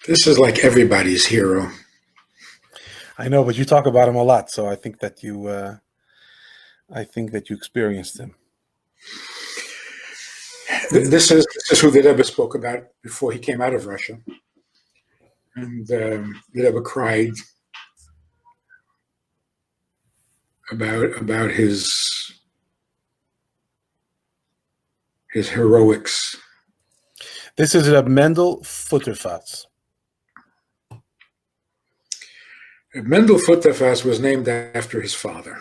This is like everybody's hero. I know, but you talk about him a lot, so I think that you experienced him. This is who the Rebbe spoke about before he came out of Russia, and the Rebbe cried about his heroics. This is a Mendel Futerfas. Mendel Futerfas was named after his father.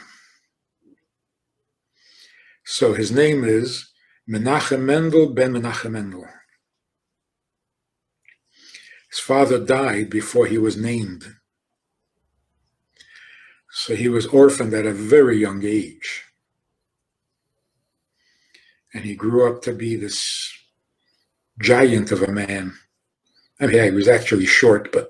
So his name is Menachem Mendel ben Menachem Mendel. His father died before he was named. So he was orphaned at a very young age. And he grew up to be this giant of a man. I mean, he was actually short, but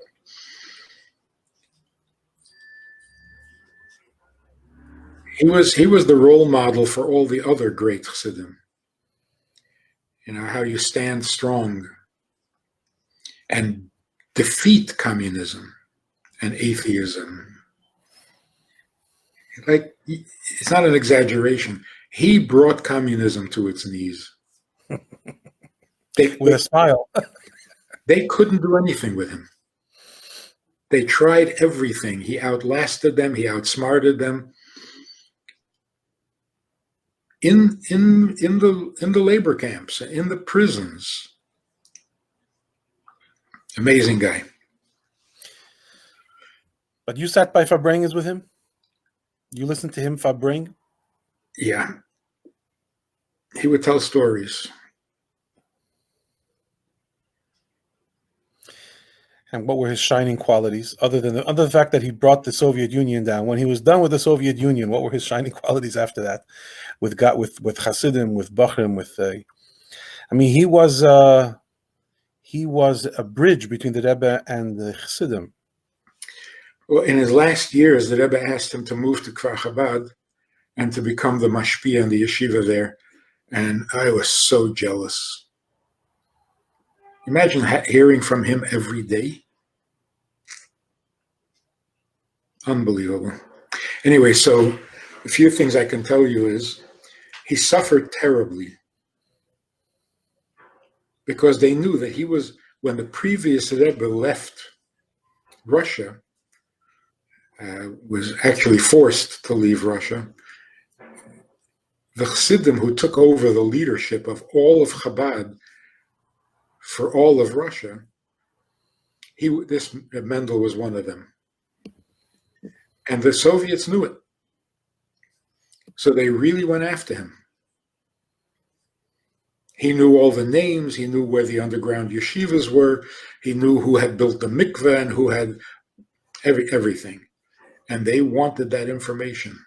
he was the role model for all the other great Chassidim. You know, how you stand strong and defeat communism and atheism. Like, it's not an exaggeration. He brought communism to its knees. With a smile. They couldn't do anything with him. They tried everything. He outlasted them. He outsmarted them. In the labor camps, in the prisons. Amazing guy. But you sat by Fabrengens with him? You listened to him, Fabreng? Yeah. He would tell stories. And what were his shining qualities, other than the fact that he brought the Soviet Union down? When he was done with the Soviet Union, what were his shining qualities after that? With Hasidim, with Bachrim, I mean, he was a bridge between the Rebbe and the Hasidim. Well, in his last years, the Rebbe asked him to move to Kfar Chabad and to become the mashpia and the yeshiva there. And I was so jealous. Imagine hearing from him every day. Unbelievable. Anyway, so a few things I can tell you is he suffered terribly because they knew that he was, when the previous Rebbe left Russia, was actually forced to leave Russia, the Chassidim who took over the leadership of all of Chabad for all of Russia, this Mendel was one of them. And the Soviets knew it. So they really went after him. He knew all the names, he knew where the underground yeshivas were, he knew who had built the mikveh and who had everything. And they wanted that information.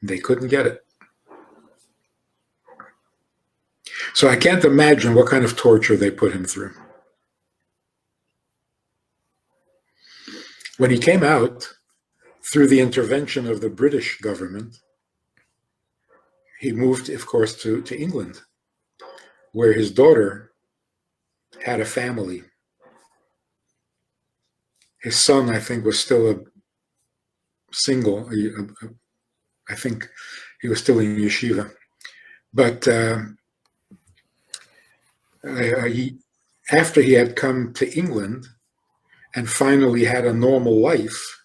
They couldn't get it. So I can't imagine what kind of torture they put him through. When he came out, through the intervention of the British government, he moved, of course, to England, where his daughter had a family. His son, I think, was still a single. I think he was still in yeshiva. But after he had come to England and finally had a normal life,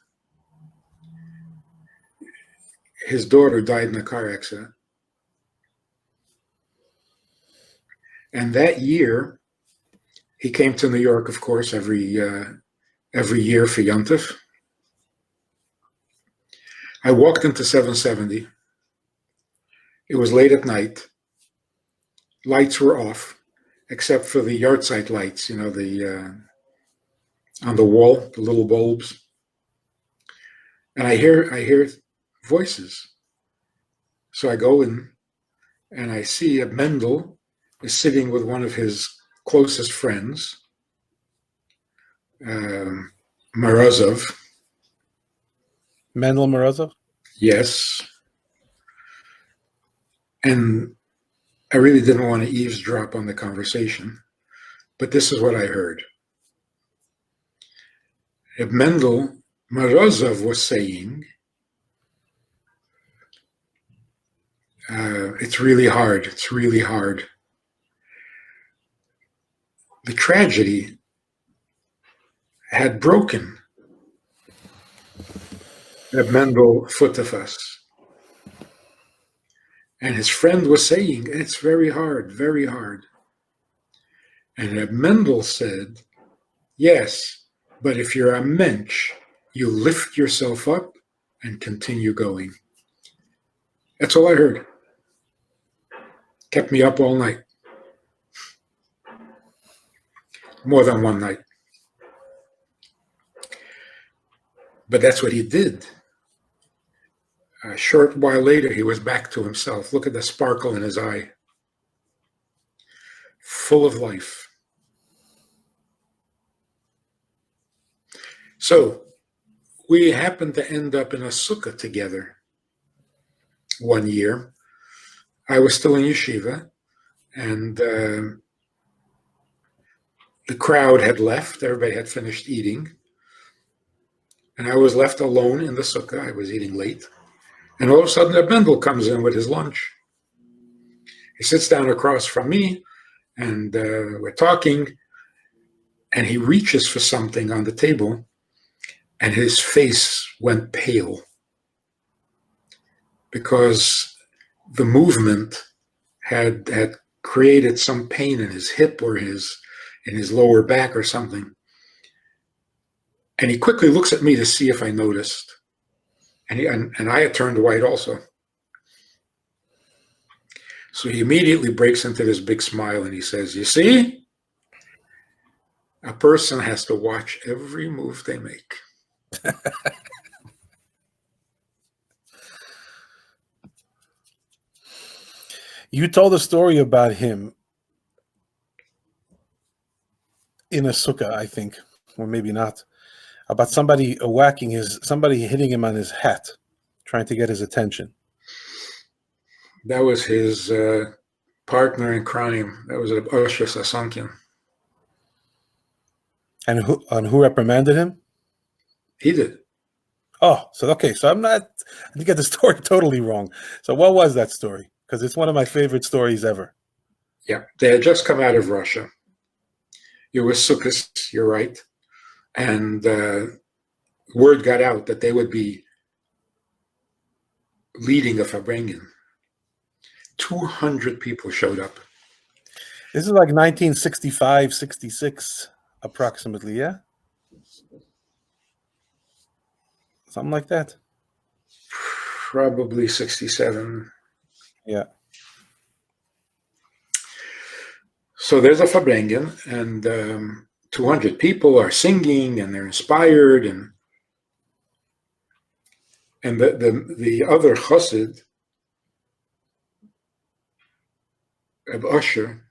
his daughter died in a car accident. And that year, he came to New York, of course, every year for Yontif. I walked into 770. It was late at night. Lights were off, except for the yahrzeit lights, you know, the on the wall, the little bulbs. And I hear voices. So I go in, and I see a Mendel is sitting with one of his closest friends, Morozov. Mendel Morozov? Yes. And I really didn't want to eavesdrop on the conversation, but this is what I heard. Mendel Morozov was saying, it's really hard. It's really hard. The tragedy had broken Mendel Futerfas. And his friend was saying, it's very hard, very hard. And Mendel said, yes, but if you're a mensch, you lift yourself up and continue going. That's all I heard. Kept me up all night. More than one night. But that's what he did. A short while later, he was back to himself. Look at the sparkle in his eye. Full of life. So we happened to end up in a sukkah together one year. I was still in yeshiva, and the crowd had left. Everybody had finished eating. And I was left alone in the sukkah. I was eating late. And all of a sudden, a Mendel comes in with his lunch. He sits down across from me, and we're talking, and he reaches for something on the table, and his face went pale because the movement had created some pain in his hip or in his lower back or something. And he quickly looks at me to see if I noticed. And I had turned white also. So he immediately breaks into this big smile and he says, you see, a person has to watch every move they make. You told a story about him in a sukkah, I think, or maybe not, about somebody hitting him on his hat, trying to get his attention. That was his partner in crime. That was Osher Sasankian. And who reprimanded him? He did. Oh, so okay. So I didn't get the story totally wrong. So what was that story? Because it's one of my favorite stories ever. Yeah, they had just come out of Russia. It was Sukkot, you're right. And word got out that they would be leading a Farbrengen. 200 people showed up. This is like 1965, 66, approximately, yeah? Something like that. Probably 67. Yeah. So there's a Farbrengen, and 200 people are singing, and they're inspired, and the other chassid, Reb Usher,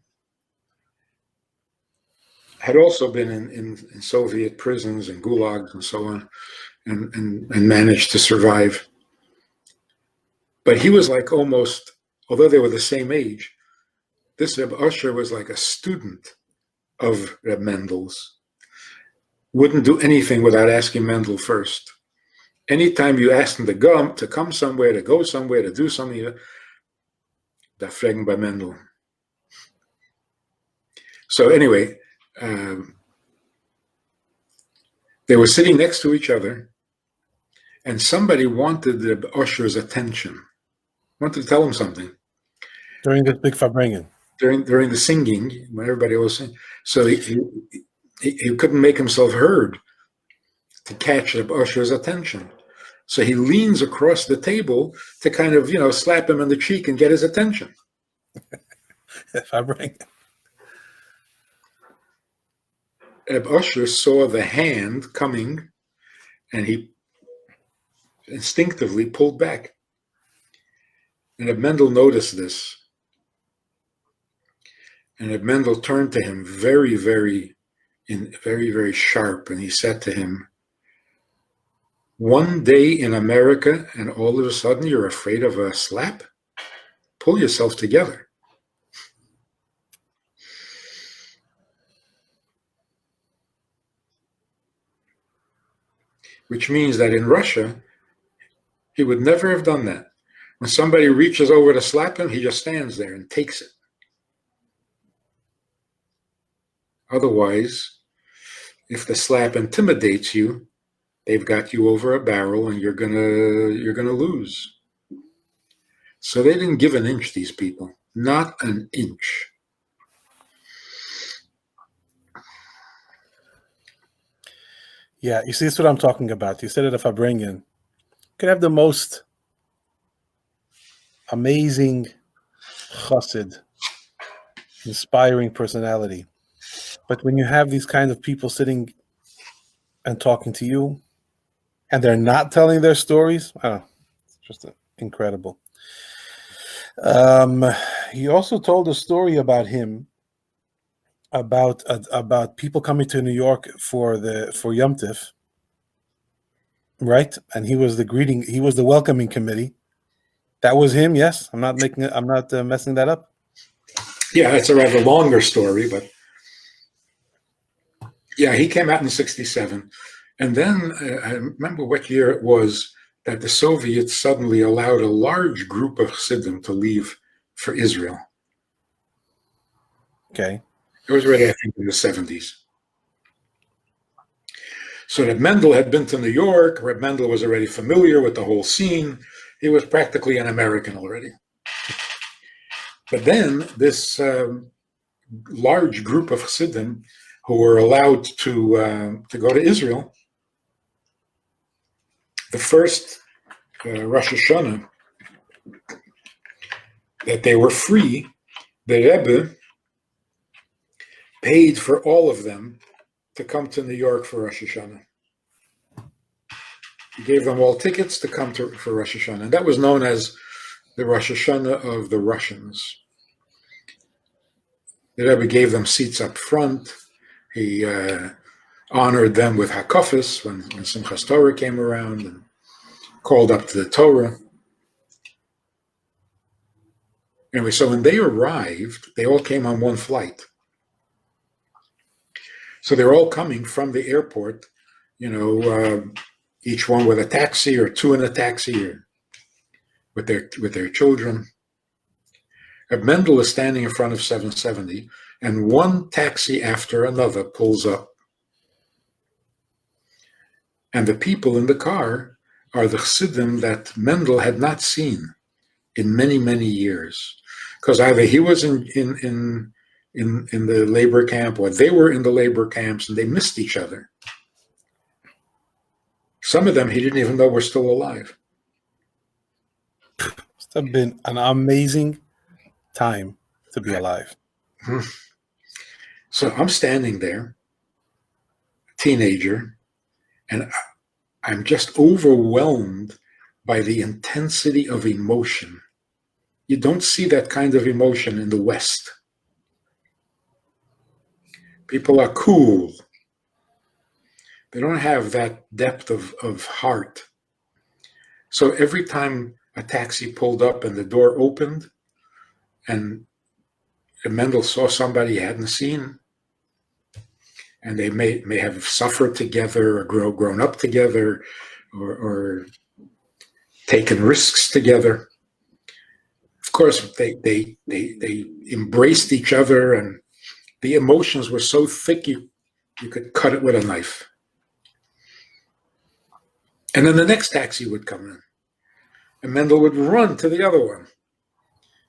had also been in Soviet prisons and gulags and so on, and managed to survive. But he was like almost, although they were the same age, this Reb Usher was like a student of Reb Mendel's. Wouldn't do anything without asking Mendel first. Anytime you asked him to come somewhere, to go somewhere, to do something, that fragen by Mendel. So anyway, they were sitting next to each other, and somebody wanted the usher's attention, wanted to tell him something. During this big Farbrengen. During the singing, when everybody was singing. So he couldn't make himself heard to catch the usher's attention. So he leans across the table to kind of, slap him on the cheek and get his attention. Farbrengen. Reb Usher saw the hand coming, and he instinctively pulled back. And Reb Mendel noticed this. And Reb Mendel turned to him very, very sharp, and he said to him, one day in America, and all of a sudden you're afraid of a slap? Pull yourself together. which means that in Russia, he would never have done that. When somebody reaches over to slap him, he just stands there and takes it. Otherwise, if the slap intimidates you, they've got you over a barrel and you're gonna lose. So they didn't give an inch, these people. Not an inch. Yeah, you see, that's what I'm talking about. You said it, if I bring in, you could have the most amazing chassid, inspiring personality. But when you have these kind of people sitting and talking to you, and they're not telling their stories, it's just incredible. He also told a story about him, about people coming to New York for Yom Tif, right? And he was the welcoming committee. That was him. Yes, I'm not messing that up. Yeah, it's a rather longer story, but yeah, he came out in '67, and then I remember what year it was that the Soviets suddenly allowed a large group of Chassidim to leave for Israel. Okay. It was already, I think, in the '70s. So that Mendel had been to New York. Reb Mendel was already familiar with the whole scene. He was practically an American already. But then this large group of Chassidim who were allowed to go to Israel, the first Rosh Hashanah that they were free, the Rebbe paid for all of them to come to New York for Rosh Hashanah. He gave them all tickets to come for Rosh Hashanah. And that was known as the Rosh Hashanah of the Russians. The Rebbe gave them seats up front. He honored them with hakafis when Simchas Torah came around and called up to the Torah. Anyway, so when they arrived, they all came on one flight. So they're all coming from the airport, each one with a taxi or two in a taxi or with their children. Mendel is standing in front of 770, and one taxi after another pulls up. And the people in the car are the Chassidim that Mendel had not seen in many, many years. Because either he was in the labor camp or they were in the labor camps and they missed each other. Some of them he didn't even know were still alive. Must have been an amazing time to be alive. So I'm standing there, teenager, and I'm just overwhelmed by the intensity of emotion. You don't see that kind of emotion in the West. People are cool. They don't have that depth of heart. So every time a taxi pulled up and the door opened and Mendel saw somebody he hadn't seen, and they may have suffered together or grown up together or taken risks together. Of course, they embraced each other, and the emotions were so thick you could cut it with a knife. And then the next taxi would come in, and Mendel would run to the other one,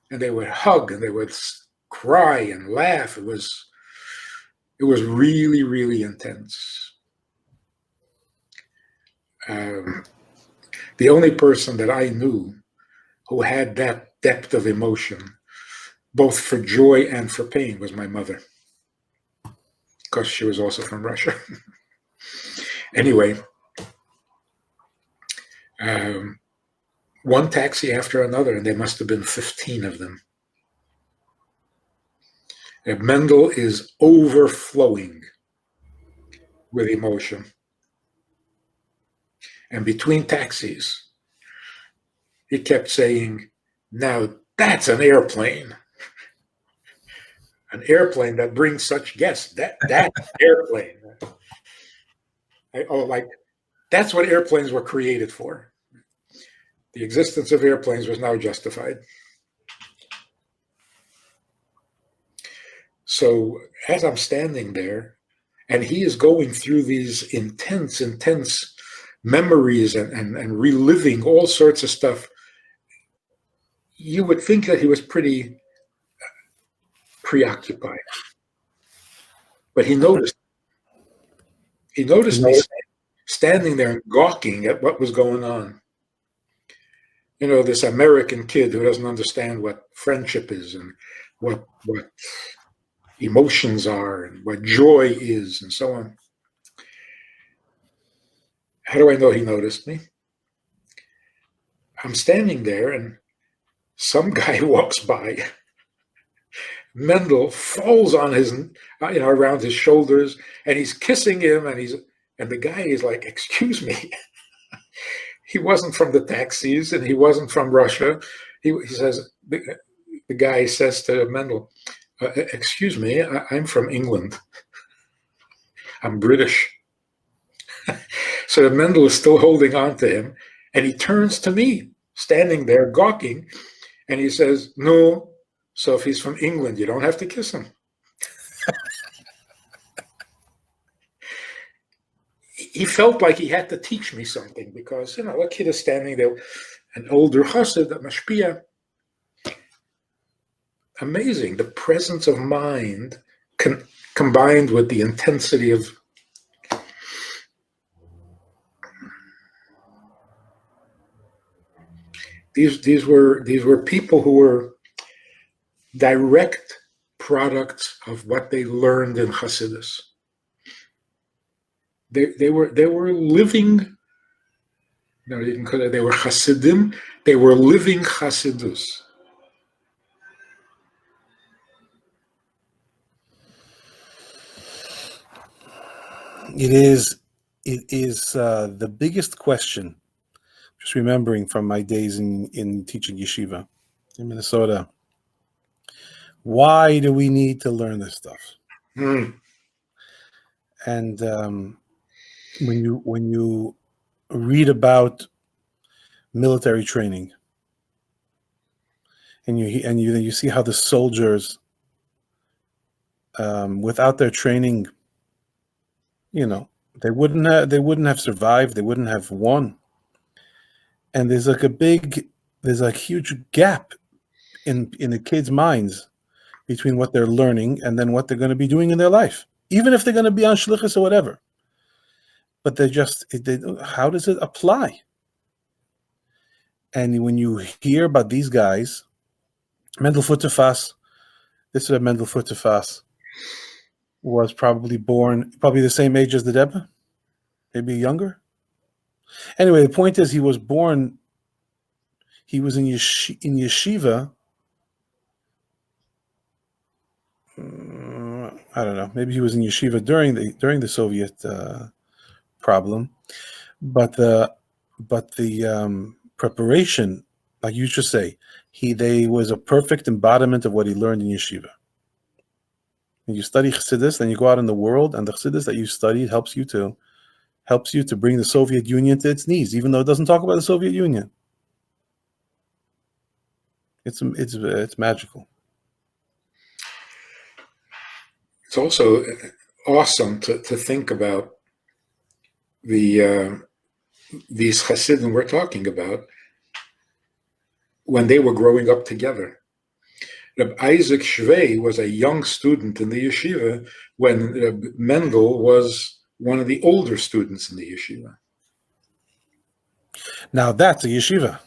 and they would hug and they would cry and laugh. It was really, really intense. The only person that I knew who had that depth of emotion, both for joy and for pain, was my mother, because she was also from Russia. Anyway, one taxi after another, and there must have been 15 of them. And Mendel is overflowing with emotion. And between taxis, he kept saying, "Now that's an airplane. An airplane that brings such guests. That airplane." That's what airplanes were created for. The existence of airplanes was now justified. So as I'm standing there, and he is going through these intense memories and reliving all sorts of stuff, you would think that he was pretty preoccupied. But he noticed me standing there and gawking at what was going on. You know, this American kid who doesn't understand what friendship is and what emotions are and what joy is and so on. How do I know he noticed me? I'm standing there and some guy walks by. Mendel falls on his, around his shoulders, and he's kissing him, and the guy is like, "Excuse me." He wasn't from the taxis, and he wasn't from Russia. He says, the guy says to Mendel, "Excuse me, I'm from England. I'm British." So Mendel is still holding on to him, and he turns to me, standing there gawking, and he says, "No, so if he's from England, you don't have to kiss him." He felt like he had to teach me something because, a kid is standing there, an older chassid, a mashpia. Amazing, the presence of mind combined with the intensity of these were people who were direct products of what they learned in Hasidus. They were living. No, they were Hasidim. They were living Hasidus. It is the biggest question. Just remembering from my days in teaching yeshiva in Minnesota. Why do we need to learn this stuff? And when you read about military training, and you see how the soldiers, without their training, they wouldn't have survived. They wouldn't have won. And there's a huge gap in the kids' minds between what they're learning and then what they're going to be doing in their life, even if they're going to be on shlichus or whatever. But how does it apply? And when you hear about these guys, Mendel Futerfas, this is Mendel Futerfas, was probably the same age as the Rebbe, maybe younger. Anyway, the point is he was in yeshiva. I don't know. Maybe he was in yeshiva during the Soviet problem, but the preparation, like you should say, they was a perfect embodiment of what he learned in yeshiva. When you study Chassidus, then you go out in the world, and the Chassidus that you studied helps you to bring the Soviet Union to its knees, even though it doesn't talk about the Soviet Union. It's magical. It's also awesome to think about these Hasidim we're talking about when they were growing up together. Rabbi Isaac Shvei was a young student in the yeshiva when Rabbi Mendel was one of the older students in the yeshiva. Now that's a yeshiva.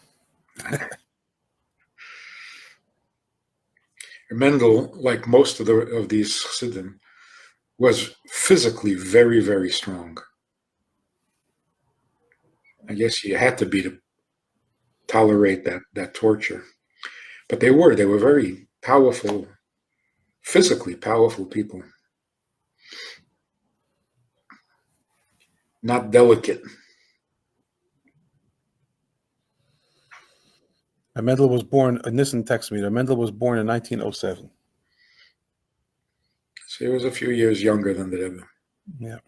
Mendel, like most of these Chassidim, was physically very, very strong. I guess you had to be to tolerate that torture. But they were very powerful, physically powerful people. Not delicate. Mendel was born, and Nissen texted me, Mendel was born in 1907. So he was a few years younger than the Rebbe. Yeah.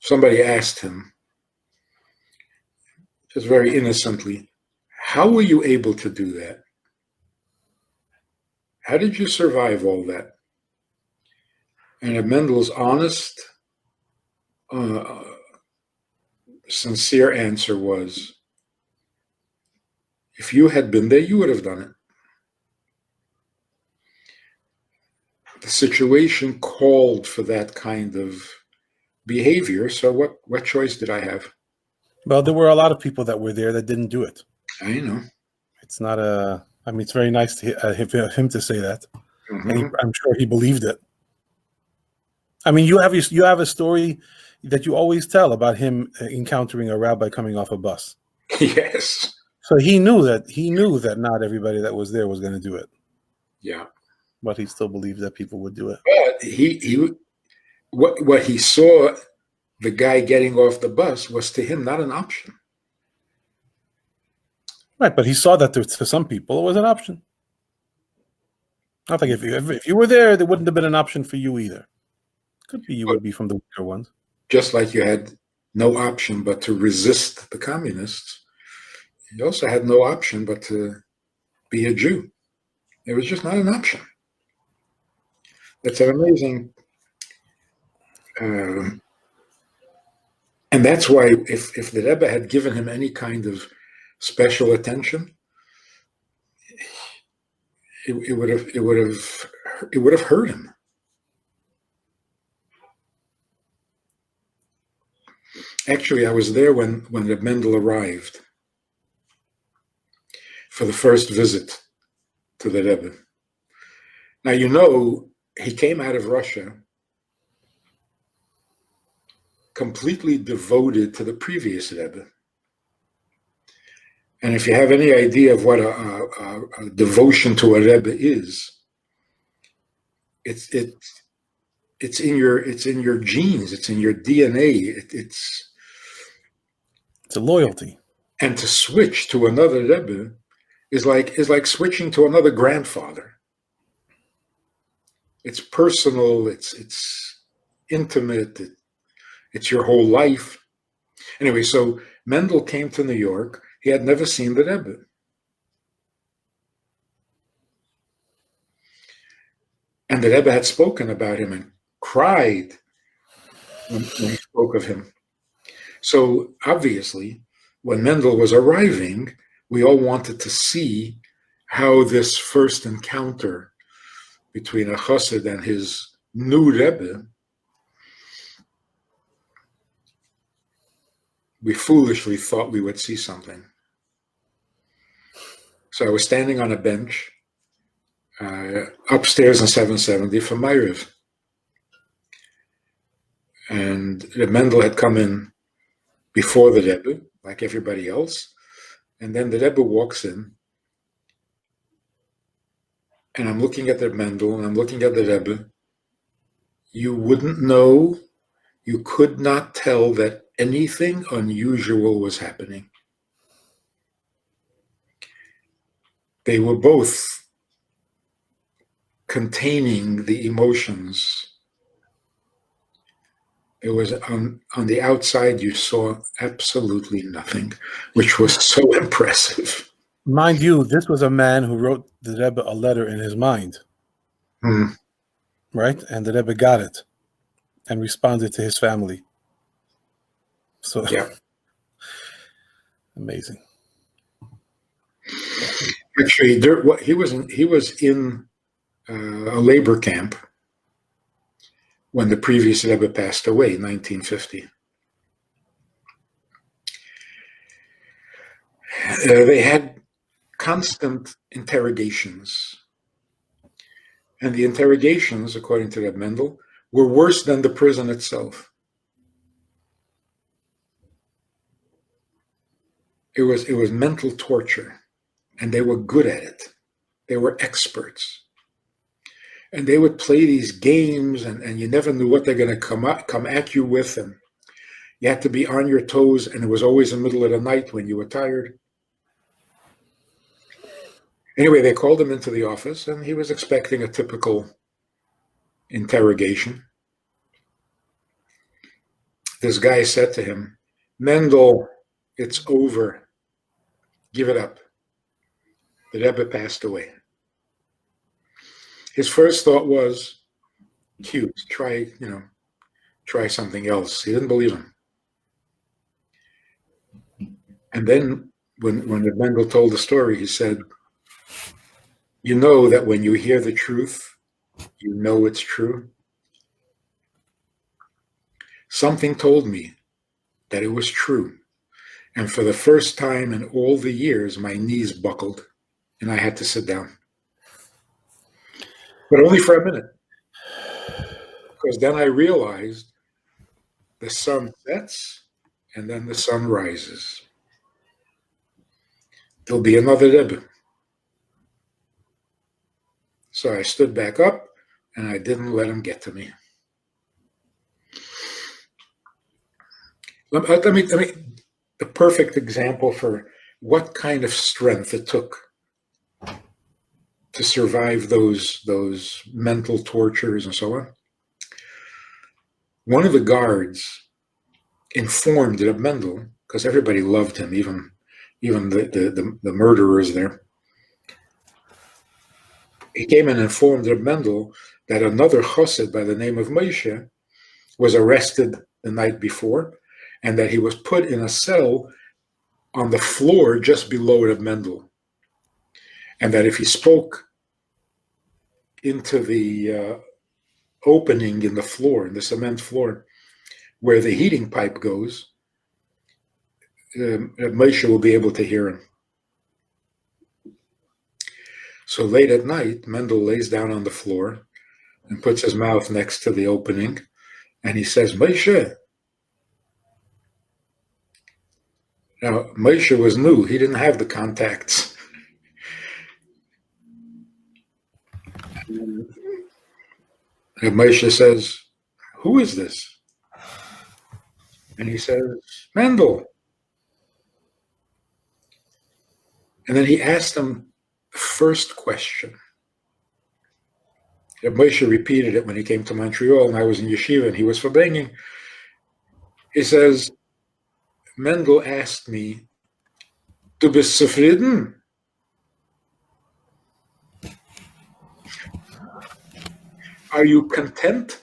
somebody asked him, just very innocently, how were you able to do that? How did you survive all that? And Mendel's honest, uh, sincere answer was, if you had been there, you would have done it. The situation called for that kind of behavior, so what choice did I have? Well, there were a lot of people that were there that didn't do it. I know. It's not a. I mean, it's very nice to him to say that, and I'm sure he believed it. I mean, you have a story that you always tell about him encountering a rabbi coming off a bus. Yes. So he knew that not everybody that was there was going to do it. Yeah. But he still believed that people would do it. But what he saw the guy getting off the bus was to him not an option. Right, but he saw that for some people it was an option. I think if you were there wouldn't have been an option for you either. Could be you would be from the weaker ones. Just like you had no option but to resist the communists, you also had no option but to be a Jew. It was just not an option. It's an amazing, and that's why if the Rebbe had given him any kind of special attention, it would have hurt him. Actually, I was there when the Mendel arrived for the first visit to the Rebbe. Now, you know, he came out of Russia completely devoted to the previous Rebbe. And if you have any idea of what a devotion to a Rebbe is, it's in your genes, it's in your DNA. It's a loyalty. And to switch to another Rebbe is like switching to another grandfather. It's personal. It's intimate. It's your whole life. Anyway, so Mendel came to New York. He had never seen the Rebbe. And the Rebbe had spoken about him and cried when he spoke of him. So obviously, when Mendel was arriving, we all wanted to see how this first encounter between a chassid and his new Rebbe, we foolishly thought we would see something. So I was standing on a bench upstairs in 770 for Ma'ariv. And the Mendel had come in before the Rebbe, like everybody else. And then the Rebbe walks in. And I'm looking at the Mendel, and I'm looking at the Rebbe. You wouldn't know, you could not tell that anything unusual was happening. They were both containing the emotions. It was on the outside, you saw absolutely nothing, which was so impressive. Mind you, this was a man who wrote the Rebbe a letter in his mind. Right? And the Rebbe got it and responded to his family. So, yeah. Amazing. Actually, he was in a labor camp when the previous Rebbe passed away in 1950. They had constant interrogations. And the interrogations, according to Reb Mendel, were worse than the prison itself. It was mental torture, and they were good at it. They were experts. And they would play these games, and you never knew what they're going to come at you with. And you had to be on your toes, and it was always in the middle of the night when you were tired. Anyway, they called him into the office, and he was expecting a typical interrogation. this guy said to him, Mendel, it's over. Give it up. The Rebbe passed away. His first thought was, cute, try something else. He didn't believe him. And then when Mendel told the story, he said, you know that when you hear the truth, you know it's true. Something told me that it was true. And for the first time in all the years, my knees buckled and I had to sit down. But only for a minute. Because then I realized the sun sets and then the sun rises. There'll be another Rebbe. So I stood back up and I didn't let him get to me. Let me the perfect example for what kind of strength it took to survive those mental tortures and so on. One of the guards informed Reb Mendel, because everybody loved him, even the murderers there. He came and informed Reb Mendel that another chassid by the name of Moshe was arrested the night before, and that he was put in a cell on the floor just below Reb Mendel, and that if he spoke into the opening in the floor, in the cement floor, where the heating pipe goes, Moshe will be able to hear him. So late at night, Mendel lays down on the floor and puts his mouth next to the opening, and he says, Moshe. Now, Moshe was new. He didn't have the contacts. And Moshe says, who is this? And he says, Mendel. And then he asked him the first question. Moshe repeated it when he came to Montreal, and I was in yeshiva, and he was verbanging. He says, Mendel asked me, Du bist zufrieden? Are you content?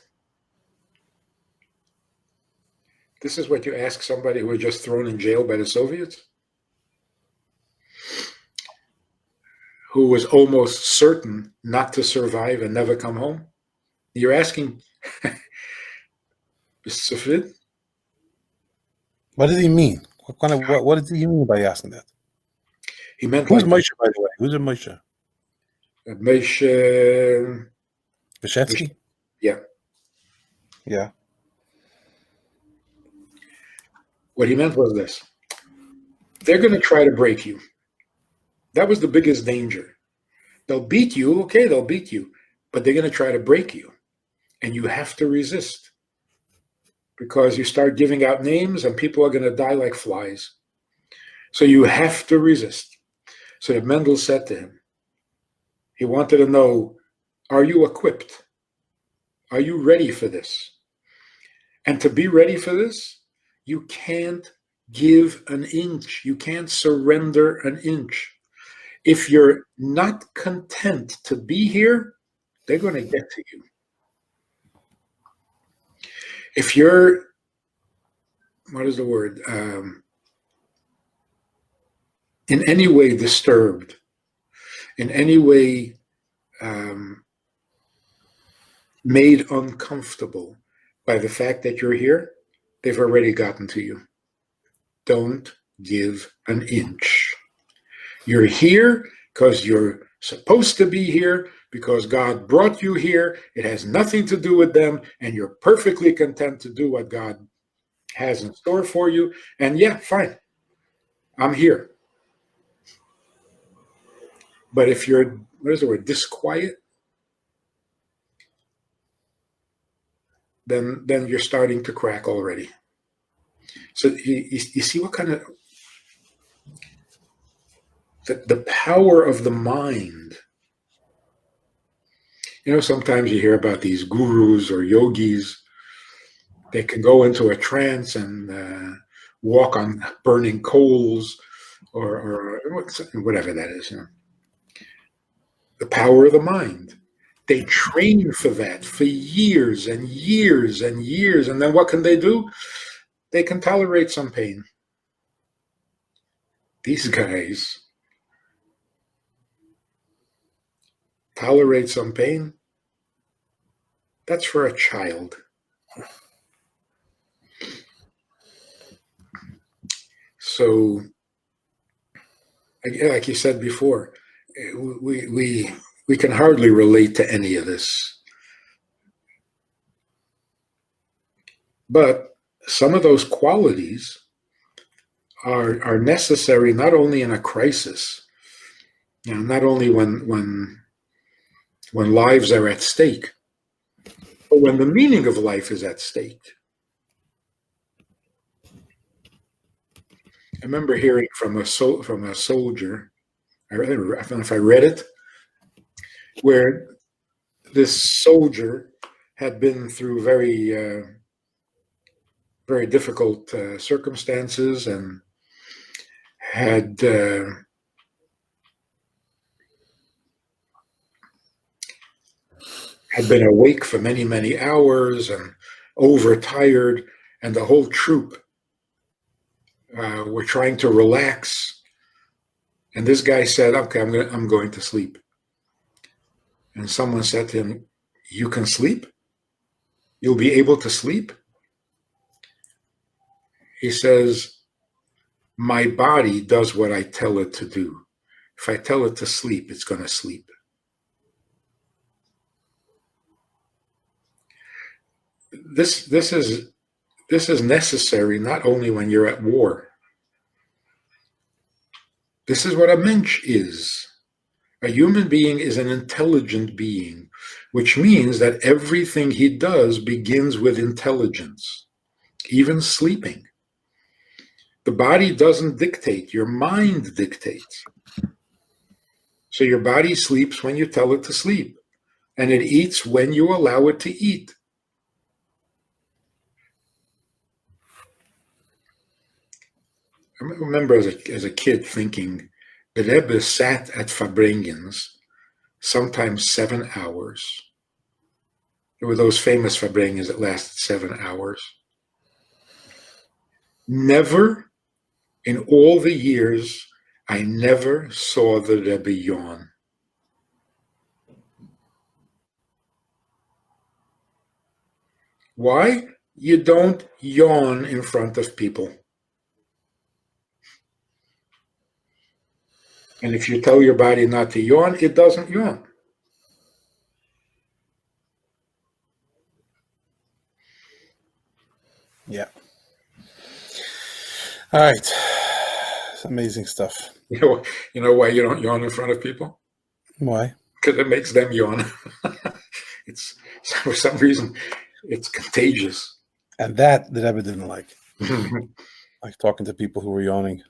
This is what you ask somebody who was just thrown in jail by the Soviets, who was almost certain not to survive and never come home. You're asking, bist du zufrieden? What did he mean? What did he mean by asking that? He meant Who's like Moshe, by the way? Who's a Moshe? Moshe. Vishensky? Yeah. Yeah. What he meant was this. They're going to try to break you. That was the biggest danger. They'll beat you. Okay, they'll beat you. But they're going to try to break you. And you have to resist. Because you start giving out names and people are going to die like flies. So you have to resist. So Mendel said to him, he wanted to know, are you equipped? Are you ready for this? And to be ready for this, you can't give an inch. You can't surrender an inch. If you're not content to be here, they're going to get to you. If you're, what is the word? In any way disturbed, in any way made uncomfortable by the fact that you're here, they've already gotten to you. Don't give an inch. You're here because you're supposed to be here, because God brought you here. It has nothing to do with them, and you're perfectly content to do what God has in store for you. And yeah, fine. I'm here. But if you're, what is the word, disquiet, then you're starting to crack already. So you see what kind of, the power of the mind. You know, sometimes you hear about these gurus or yogis They can go into a trance and walk on burning coals or whatever that is. The power of the mind. They train for that for years and years and years. And then what can they do? They can tolerate some pain. These guys tolerate some pain. That's for a child. So, like you said before, we can hardly relate to any of this. But some of those qualities are necessary not only in a crisis, not only when lives are at stake, but when the meaning of life is at stake. I remember hearing from a soldier, I don't know if I read it, where this soldier had been through very difficult circumstances and had been awake for many, many hours and overtired, and the whole troop were trying to relax. And this guy said, "Okay, I'm going to sleep." And someone said to him, "You can sleep? You'll be able to sleep?" He says, "My body does what I tell it to do. If I tell it to sleep, it's going to sleep." This is necessary not only when you're at war. This is what a mensch is. A human being is an intelligent being, which means that everything he does begins with intelligence, even sleeping. The body doesn't dictate, your mind dictates. So your body sleeps when you tell it to sleep, and it eats when you allow it to eat. I remember as a kid thinking, the Rebbe sat at Fabrengens sometimes 7 hours. There were those famous Fabrengens that lasted 7 hours. Never, in all the years, I never saw the Rebbe yawn. Why? You don't yawn in front of people. And if you tell your body not to yawn, it doesn't yawn. Yeah. All right. It's amazing stuff. You know why you don't yawn in front of people? Why? Because it makes them yawn. It's for some reason it's contagious. And that the Rebbe didn't like. Like talking to people who were yawning.